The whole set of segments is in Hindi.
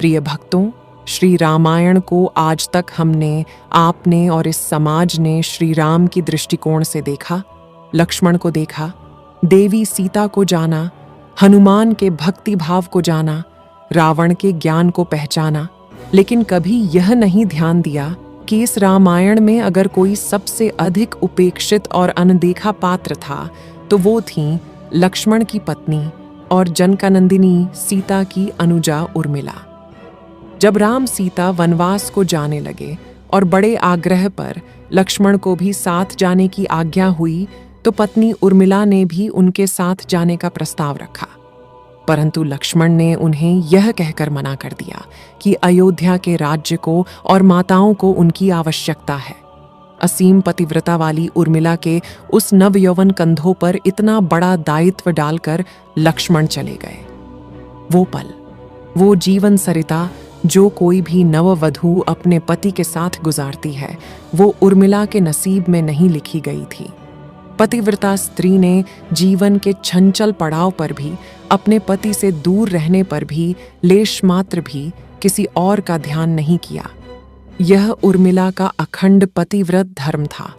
प्रिय भक्तों, श्री रामायण को आज तक हमने, आपने और इस समाज ने श्री राम की दृष्टिकोण से देखा, लक्ष्मण को देखा, देवी सीता को जाना, हनुमान के भक्ति भाव को जाना, रावण के ज्ञान को पहचाना, लेकिन कभी यह नहीं ध्यान दिया कि इस रामायण में अगर कोई सबसे अधिक उपेक्षित और अनदेखा पात्र था तो वो थी लक्ष्मण की पत्नी और जनकानंदिनी सीता की अनुजा उर्मिला। जब राम सीता वनवास को जाने लगे और बड़े आग्रह पर लक्ष्मण को भी साथ जाने की आज्ञा हुई तो पत्नी उर्मिला ने भी उनके साथ जाने का प्रस्ताव रखा, परंतु लक्ष्मण ने उन्हें यह कहकर मना कर दिया कि अयोध्या के राज्य को और माताओं को उनकी आवश्यकता है। असीम पतिव्रता वाली उर्मिला के उस नवयौवन कंधों पर इतना बड़ा दायित्व डालकर लक्ष्मण चले गए। वो पल, वो जीवन सरिता जो कोई भी नववधू अपने पति के साथ गुजारती है, वो उर्मिला के नसीब में नहीं लिखी गई थी। पतिव्रता स्त्री ने जीवन के छंचल पड़ाव पर भी, अपने पति से दूर रहने पर भी लेश मात्र भी किसी और का ध्यान नहीं किया। यह उर्मिला का अखंड पतिव्रत धर्म था।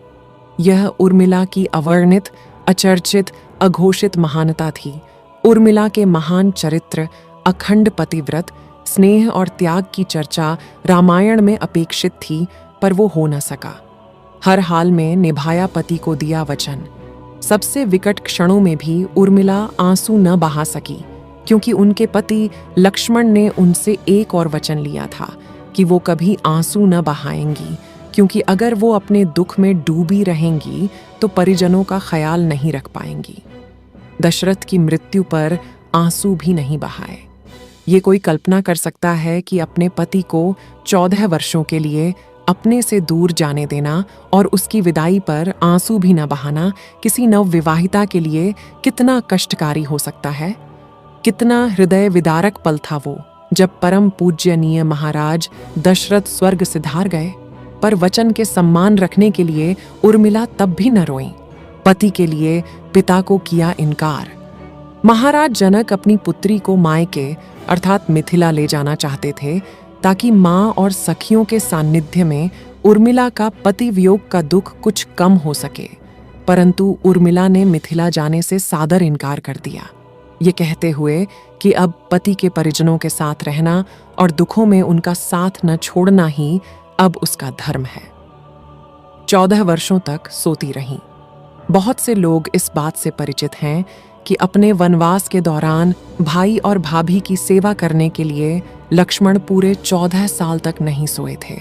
यह उर्मिला की अवर्णित, अचर्चित, अघोषित महानता थी। उर्मिला के महान चरित्र, अखंड पतिव्रत, स्नेह और त्याग की चर्चा रामायण में अपेक्षित थी, पर वो हो न सका। हर हाल में निभाया पति को दिया वचन। सबसे विकट क्षणों में भी उर्मिला आंसू न बहा सकी, क्योंकि उनके पति लक्ष्मण ने उनसे एक और वचन लिया था कि वो कभी आंसू न बहाएंगी, क्योंकि अगर वो अपने दुख में डूबी रहेंगी तो परिजनों का ख्याल नहीं रख पाएंगी। दशरथ की मृत्यु पर आंसू भी नहीं बहाए। ये कोई कल्पना कर सकता है कि अपने पति को 14 वर्षों के लिए अपने से दूर जाने देना और उसकी विदाई पर आंसू भी न बहाना किसी नवविवाहिता के लिए कितना कष्टकारी हो सकता है। कितना हृदय विदारक पल था वो, जब परम पूज्यनीय महाराज दशरथ स्वर्ग सिधार गए, पर वचन के सम्मान रखने के लिए उर्मिला तब भी न रोईं। पति के लिए पिता को किया इनकार। महाराज जनक अपनी पुत्री को मायके अर्थात मिथिला ले जाना चाहते थे, ताकि माँ और सखियों के सान्निध्य में उर्मिला का पति वियोग का दुख कुछ कम हो सके, परंतु उर्मिला ने मिथिला जाने से सादर इनकार कर दिया, ये कहते हुए कि अब पति के परिजनों के साथ रहना और दुखों में उनका साथ न छोड़ना ही अब उसका धर्म है। 14 वर्षों तक सोती रहीं। बहुत से लोग इस बात से परिचित हैं कि अपने वनवास के दौरान भाई और भाभी की सेवा करने के लिए लक्ष्मण पूरे 14 साल तक नहीं सोए थे।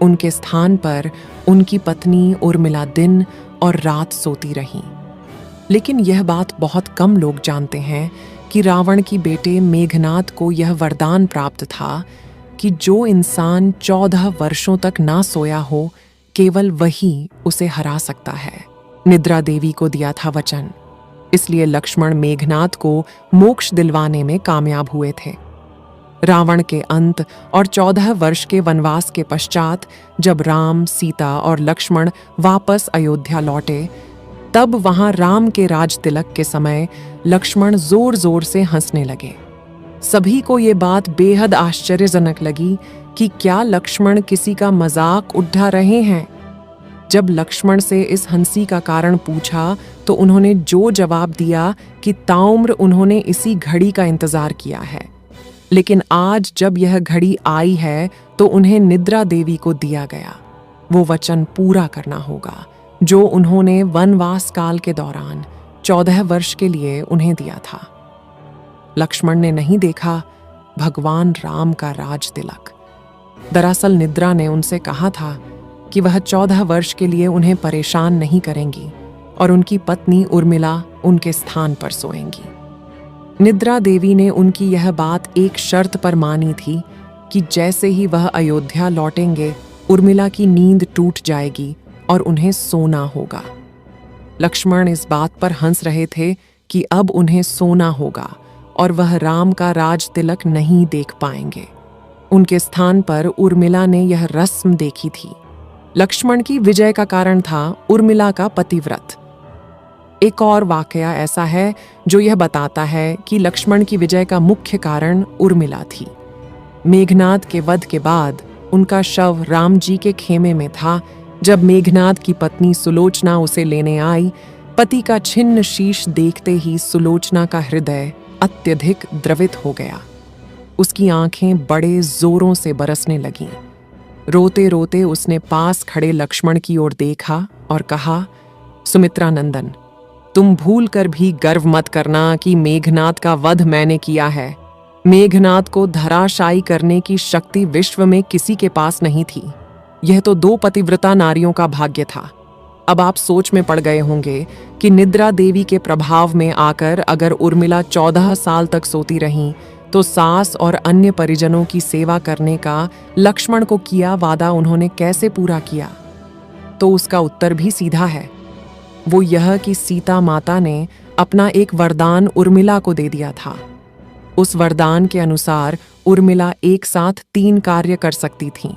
उनके स्थान पर उनकी पत्नी उर्मिला दिन और रात सोती रहीं। लेकिन यह बात बहुत कम लोग जानते हैं कि रावण की बेटे मेघनाद को यह वरदान प्राप्त था कि जो इंसान 14 वर्षों तक ना सोया हो, केवल वही उसे हरा सकता है। निद्रा देवी को दिया था वचन, इसलिए लक्ष्मण मेघनाद को मोक्ष दिलवाने में कामयाब हुए थे। रावण के अंत और 14 वर्ष के वनवास के पश्चात जब राम, सीता और लक्ष्मण वापस अयोध्या लौटे, तब वहां राम के राज तिलक के समय लक्ष्मण जोर जोर से हंसने लगे। सभी को ये बात बेहद आश्चर्यजनक लगी कि क्या लक्ष्मण किसी का मजाक उड़ा रहे हैं। जब लक्ष्मण से इस हंसी का कारण पूछा तो उन्होंने जो जवाब दिया कि ताउम्र उन्होंने इसी घड़ी का इंतजार किया है, लेकिन आज जब यह घड़ी आई है तो उन्हें निद्रा देवी को दिया गया। वो वचन पूरा करना होगा जो उन्होंने वनवास काल के दौरान 14 वर्ष के लिए उन्हें दिया था। लक्ष्मण ने नहीं देखा भगवान राम का राज तिलक। दरअसल निद्रा ने उनसे कहा था कि वह 14 वर्ष के लिए उन्हें परेशान नहीं करेंगी और उनकी पत्नी उर्मिला उनके स्थान पर सोएंगी। निद्रा देवी ने उनकी यह बात एक शर्त पर मानी थी कि जैसे ही वह अयोध्या लौटेंगे, उर्मिला की नींद टूट जाएगी और उन्हें सोना होगा। लक्ष्मण इस बात पर हंस रहे थे कि अब उन्हें सोना होगा और वह राम का राज तिलक नहीं देख पाएंगे। उनके स्थान पर उर्मिला ने यह रस्म देखी थी। लक्ष्मण की विजय का कारण था उर्मिला का पतिव्रत। एक और वाकया ऐसा है जो यह बताता है कि लक्ष्मण की विजय का मुख्य कारण उर्मिला थी। मेघनाद के वध के बाद उनका शव राम जी के खेमे में था। जब मेघनाद की पत्नी सुलोचना उसे लेने आई, पति का छिन्न शीश देखते ही सुलोचना का हृदय अत्यधिक द्रवित हो गया। उसकी आंखें बड़े जोरों से बरसने लगीं। रोते रोते उसने पास खड़े लक्ष्मण की ओर देखा और कहा, सुमित्रा नंदन, तुम भूल कर भी गर्व मत करना कि मेघनाद का वध मैंने किया है। मेघनाद को धराशायी करने की शक्ति विश्व में किसी के पास नहीं थी। यह तो 2 पतिव्रता नारियों का भाग्य था। अब आप सोच में पड़ गए होंगे कि निद्रा देवी के प्रभाव में आकर अगर उर्मिला 14 साल तक सोती रहीं, तो सास और अन्य परिजनों की सेवा करने का लक्ष्मण को किया वादा उन्होंने कैसे पूरा किया? तो उसका उत्तर भी सीधा है। वो यह कि सीता माता ने अपना एक वरदान उर्मिला को दे दिया था। उस वरदान के अनुसार उर्मिला एक साथ 3 कार्य कर सकती थीं।